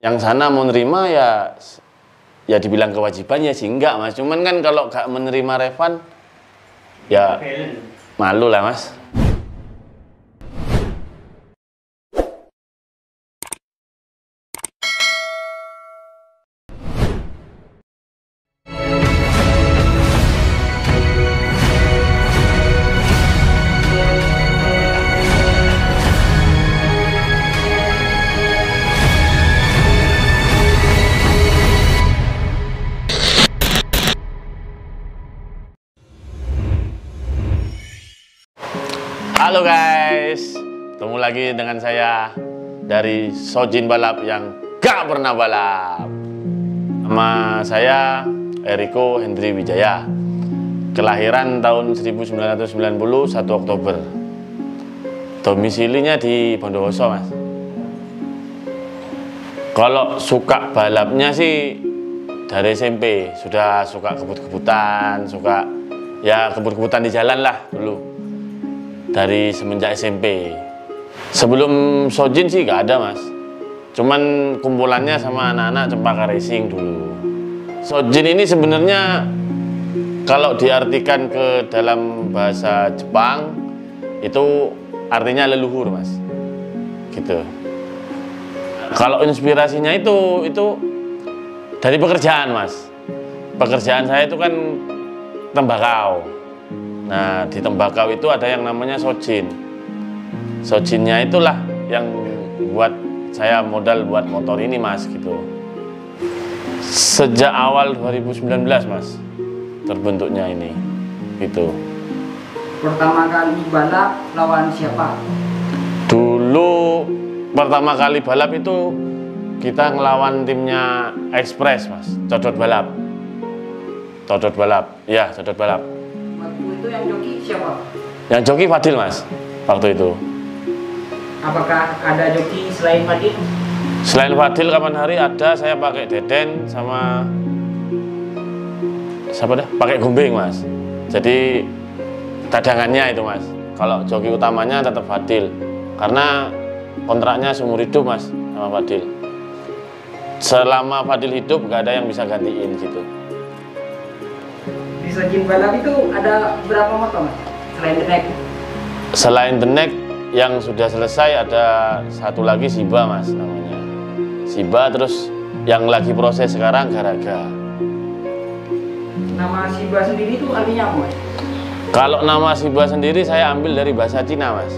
Yang sana mau nerima ya dibilang kewajibannya sih enggak mas. Cuman kan kalau gak menerima Revan ya malu lah mas. Halo guys, ketemu lagi dengan saya dari Sojin Balap yang gak pernah balap. Nama saya Eriko Hendri Wijaya. Kelahiran tahun 1990, 1 Oktober. Domisilinya di Bondowoso mas. Kalau suka balapnya sih dari SMP. Sudah suka kebut-kebutan, suka ya kebut-kebutan di jalan lah dulu. Dari semenjak SMP. Sebelum Sojin sih gak ada mas. Cuman kumpulannya sama anak-anak Cempaka Racing dulu. Sojin ini sebenarnya kalau diartikan ke dalam bahasa Jepang itu artinya leluhur mas. Gitu. Kalau inspirasinya itu dari pekerjaan mas. Pekerjaan saya itu kan tembakau. Nah, di tembakau itu ada yang namanya Sojin. Sojinnya itulah yang buat saya modal buat motor ini mas gitu. Sejak awal 2019 mas terbentuknya ini gitu. Pertama kali balap lawan siapa? Dulu pertama kali balap itu kita ngelawan timnya Express mas, Codot Balap. Codot Balap, ya Codot Balap. Itu yang joki siapa? Yang joki Fadil mas, waktu itu. Apakah ada joki selain Fadil? Selain Fadil kapan hari ada, saya pakai Deden sama siapa dah? Pakai Gumbing mas. Jadi cadangannya itu mas. Kalau joki utamanya tetap Fadil, karena kontraknya seumur hidup mas sama Fadil. Selama Fadil hidup gak ada yang bisa gantiin gitu. Di Sojin Balap itu ada berapa motor mas? Selain The Neck? Selain The Neck yang sudah selesai ada satu lagi Shiba mas namanya. Shiba, terus yang lagi proses sekarang Garaga. Nama Shiba sendiri itu artinya apa mas? Kalau nama Shiba sendiri saya ambil dari bahasa Cina mas.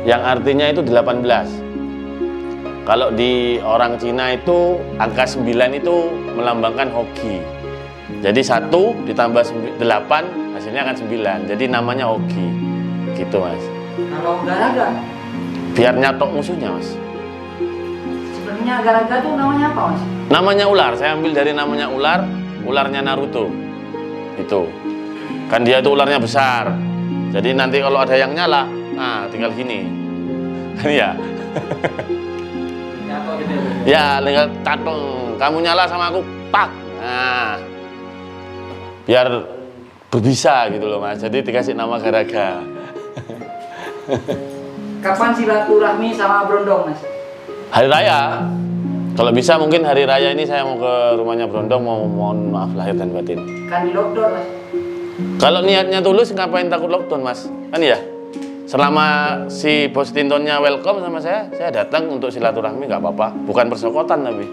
Yang artinya itu 18. Kalau di orang Cina itu angka 9 itu melambangkan hoki. Jadi 1 ditambah 8 hasilnya kan 9. Jadi namanya hoki. Gitu mas. Kalau Garaga? Biar nyatok musuhnya mas. Sebenarnya Garaga tuh namanya apa mas? Namanya ular. Saya ambil dari namanya ular. Ularnya Naruto. Itu. Kan dia itu ularnya besar. Jadi nanti kalau ada yang nyala, nah tinggal gini. Kan ya. Gitu ya tinggal catung. Kamu nyala sama aku, tak. Nah. Biar berbisa gitu loh mas, jadi dikasih nama Garaga. Kapan silaturahmi sama Brondong mas? Hari Raya. Kalau bisa mungkin hari Raya ini saya mau ke rumahnya Brondong, mau mohon maaf lahir dan batin. Kan di lockdown mas? Kalau niatnya tulus ngapain takut lockdown mas? Kan ya. Selama si bos Tintonnya welcome sama saya datang untuk silaturahmi nggak apa-apa. Bukan persokotan tapi.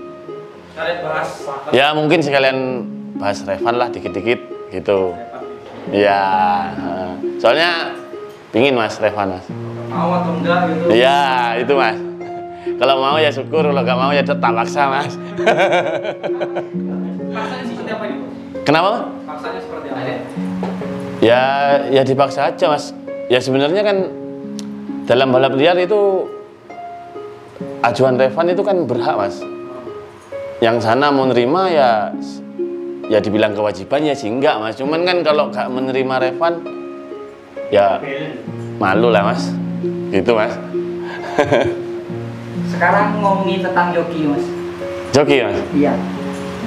Sekalian bahas. Ya mungkin sekalian bahas Revan lah dikit-dikit gitu. Iya. Soalnya pingin mas Revan mas. Mau atau enggak gitu? Iya itu mas. Kalau mau ya syukur, kalau nggak mau ya tetap paksa mas. Paksanya seperti apa ini? Kenapa? Paksanya seperti apa? Ya dipaksa aja mas. Ya sebenarnya kan dalam balap liar itu ajuan Revan itu kan berhak mas. Yang sana mau nerima ya dibilang kewajibannya sih enggak mas. Cuman kan kalau gak menerima Revan ya malu lah mas. Gitu mas. Sekarang ngomongin tentang joki mas. Joki mas? Iya.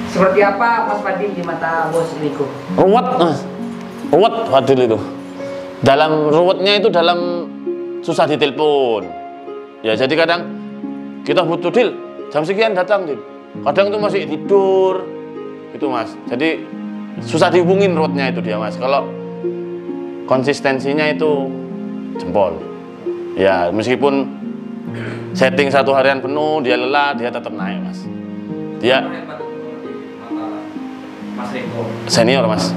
Seperti apa Mas Fadil di mata bos Eriko? Ruwet mas. Ruwet Fadil itu. Dalam ruwetnya itu dalam susah ditelepon. Ya jadi kadang kita butuh deal, jam sekian datang Din. Kadang tuh masih tidur gitu Mas. Jadi susah dihubungin roadnya itu dia Mas. Kalau konsistensinya itu jempol. Ya meskipun setting 1 harian penuh, dia lelah, dia tetap naik Mas. Dia Mas Riko. senior Mas,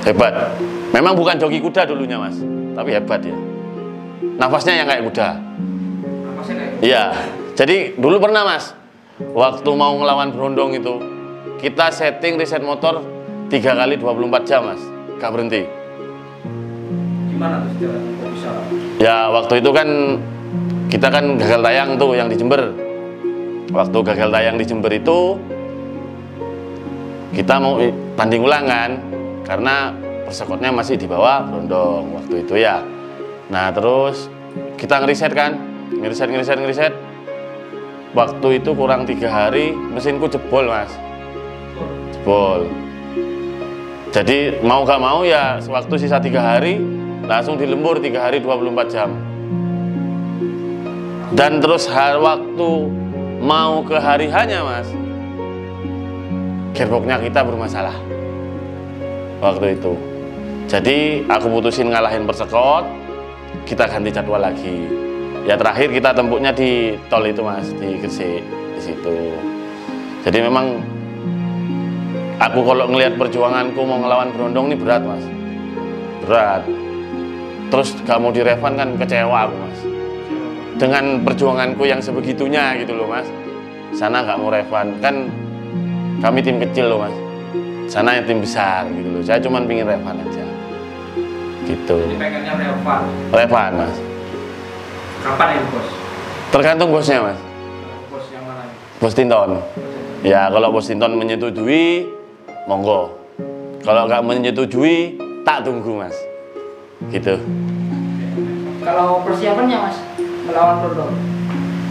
hebat. Memang bukan joki kuda dulunya Mas, tapi hebat ya. Nafasnya yang kayak kuda. Nafasnya kayak Iya. Jadi dulu pernah Mas, waktu mau ngelawan Brondong itu, kita setting reset motor 3 kali 24 jam Mas, gak berhenti. gimana tuh sejarah kok bisa? Ya waktu itu kan kita kan gagal tayang tuh yang di Jember. Waktu gagal tayang di Jember itu kita mau tanding ulangan karena persekotnya masih di bawah Brondong waktu itu ya. Nah terus kita ngeriset kan, ngeriset. Waktu itu kurang 3 hari mesinku jebol Mas, jebol. Jadi mau gak mau ya waktu sisa 3 hari langsung dilembur 3 hari 24 jam. Dan terus waktu mau ke hari hanya Mas, gearboxnya kita bermasalah waktu itu. Jadi aku putusin ngalahin persekot, kita ganti jadwal lagi. Ya terakhir kita tempuknya di tol itu Mas, di Gresik di situ. Jadi memang aku kalau ngelihat perjuanganku mau ngelawan Brondong ini berat Mas, berat. Terus gak mau direvan kan kecewa aku Mas. Dengan perjuanganku yang sebegitunya gitu loh Mas. Sana gak mau revan, kan kami tim kecil loh Mas. Sana yang tim besar gitu loh. Saya cuma pingin revan aja. Gitu. Jadi pengennya revan. Revan Mas. Kapan ini bos? Tergantung bosnya Mas. Bos yang mana ini? Bos Tinton. Ya kalau bos Tinton menyetujui, monggo. Kalau nggak menyetujui, tak tunggu Mas. Gitu. Kalau persiapannya Mas melawan Brondong?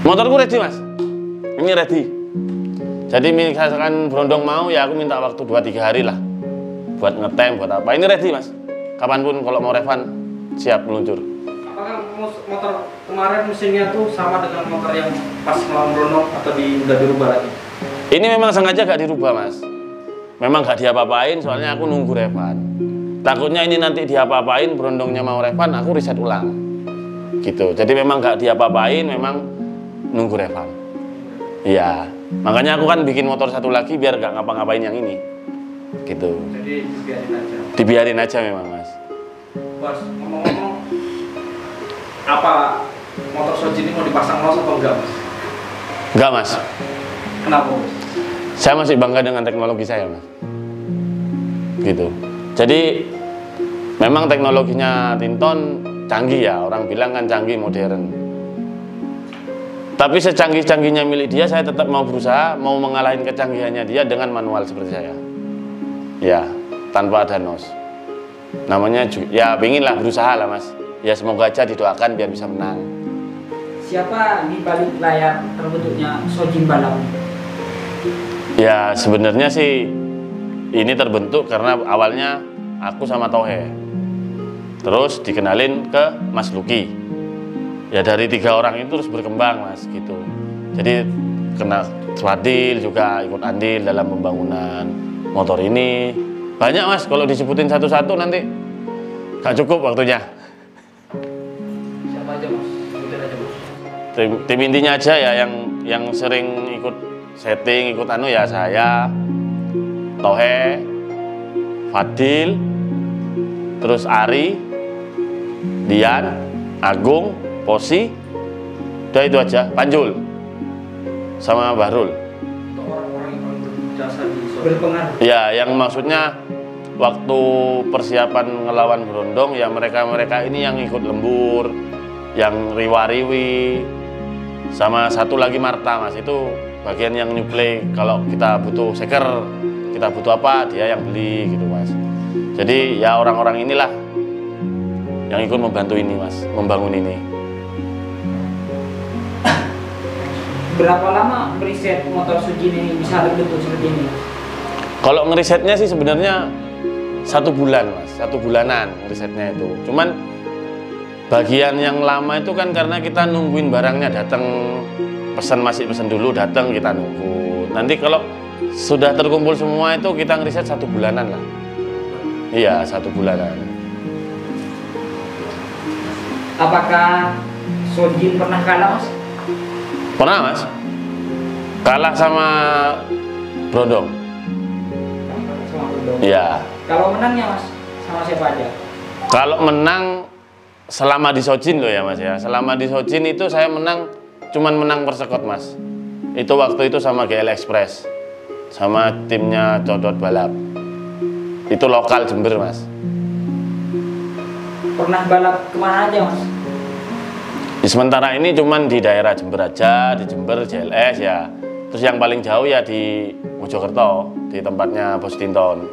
Motorku ready Mas. Ini ready. Jadi misalkan Brondong mau ya aku minta waktu 2-3 hari lah. Buat ngetem, buat apa. Ini ready Mas. Kapanpun kalau mau revan siap meluncur. Apakah motor kemarin mesinnya tuh sama dengan motor yang pas melawan Brondong atau udah dirubah lagi? Ini memang sengaja gak dirubah Mas. Memang gak diapa-apain soalnya aku nunggu revan. Takutnya ini nanti diapa-apain Brondongnya mau revan, aku riset ulang. Gitu. Jadi memang gak diapa-apain, memang nunggu revan. Iya. Makanya aku kan bikin motor satu lagi biar gak ngapa-ngapain yang ini. Gitu. Jadi dibiarin aja. Dibiarin aja memang Mas. Bos, ngomong-ngomong, apa motor Shoji ini mau dipasang los atau enggak Mas? Enggak Mas. Kenapa Mas? Saya masih bangga dengan teknologi saya Mas. Gitu. Jadi memang teknologinya Tinton canggih ya, orang bilang kan canggih modern. Tapi secanggih-canggihnya milik dia, saya tetap mau berusaha, mau mengalahin kecanggihannya dia dengan manual seperti saya. Ya, tanpa ada nos. Namanya ya pinginlah berusaha lah Mas. Ya semoga aja didoakan biar bisa menang. Siapa di balik layar terbentuknya Shojin Balap? Ya sebenarnya sih ini terbentuk karena awalnya aku sama Tohe. Terus dikenalin ke Mas Luki. Ya dari 3 orang itu terus berkembang Mas gitu. Jadi kena Swadil juga ikut andil dalam pembangunan motor ini. Banyak Mas, kalau disebutin satu-satu nanti gak cukup waktunya. Siapa aja Mas? Sebutin aja Mas. Tim intinya aja ya yang sering ikut setting, ikut anu ya saya, Tohe, Fadil, terus Ari, Dian, Agung, Posi, udah itu aja, Panjul, sama Bahrul. Untuk orang-orang yang paling berjasa di berpengaruh. Ya, yang maksudnya waktu persiapan ngelawan Brondong ya mereka ini yang ikut lembur, yang riwa-riwi, sama satu lagi Marta Mas, itu bagian yang nyuplai. Kalau kita butuh seker, kita butuh apa, dia yang beli gitu Mas. Jadi ya orang-orang inilah yang ikut membantu ini Mas, membangun ini. Berapa lama meriset motor Shoji ini bisa terbentuk seperti ini? Kalau ngerisetnya sih sebenarnya 1 bulan Mas, 1 bulanan ngerisetnya itu. Cuman bagian yang lama itu kan karena kita nungguin barangnya datang masih pesen dulu, datang kita nunggu. Nanti kalau sudah terkumpul semua itu kita ngeriset 1 bulanan lah. Iya, 1 bulanan. Apakah Sojin pernah kalah, Mas? Pernah, Mas. Kalah sama Brondong. Sama Brondong. Iya. Kalau menangnya, Mas, sama siapa aja? Kalau menang selama di Sojin loh ya, Mas ya. Selama di Sojin itu saya menang, cuman menang persekot, Mas. Itu waktu itu sama GL Express, sama timnya Codot Balap. Itu lokal Jember, Mas. Pernah balap kemana aja, Mas? Di sementara ini cuman di daerah Jember aja, di Jember JLS ya. Terus yang paling jauh ya di Mojokerto, di tempatnya Bos Tinton.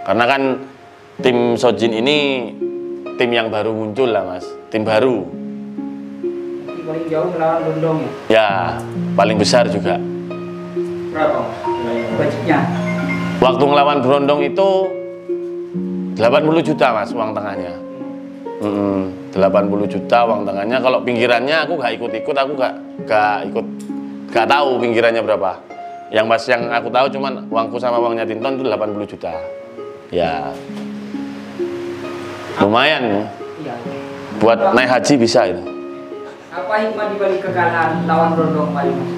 Karena kan tim Sojin ini tim yang baru muncul lah, Mas. Tim baru. Yang paling jauh melawan Brondong ya? Ya, paling besar juga. Berapa, Mas? Budgetnya? Waktu ngelawan Brondong itu 80 juta, Mas, uang tengahnya. 80 juta uang tengahnya. Kalau pinggirannya aku gak ikut-ikut, aku gak tahu pinggirannya berapa. Yang aku tahu cuman uangku sama uangnya Tinton itu 80 juta. Ya. Lumayan. Iya. Buat naik haji bisa itu. Apa hikmah dibalik kekalahan lawan Brondong kali, Mas?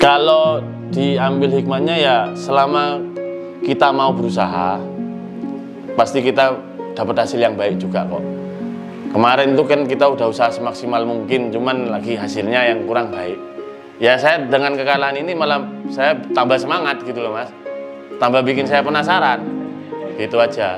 Kalau diambil hikmahnya ya selama kita mau berusaha pasti kita dapat hasil yang baik juga kok. Kemarin tuh kan kita udah usaha semaksimal mungkin, cuman lagi hasilnya yang kurang baik. Ya saya dengan kekalahan ini malah saya tambah semangat gitu loh, Mas. Tambah bikin saya penasaran. Gitu aja.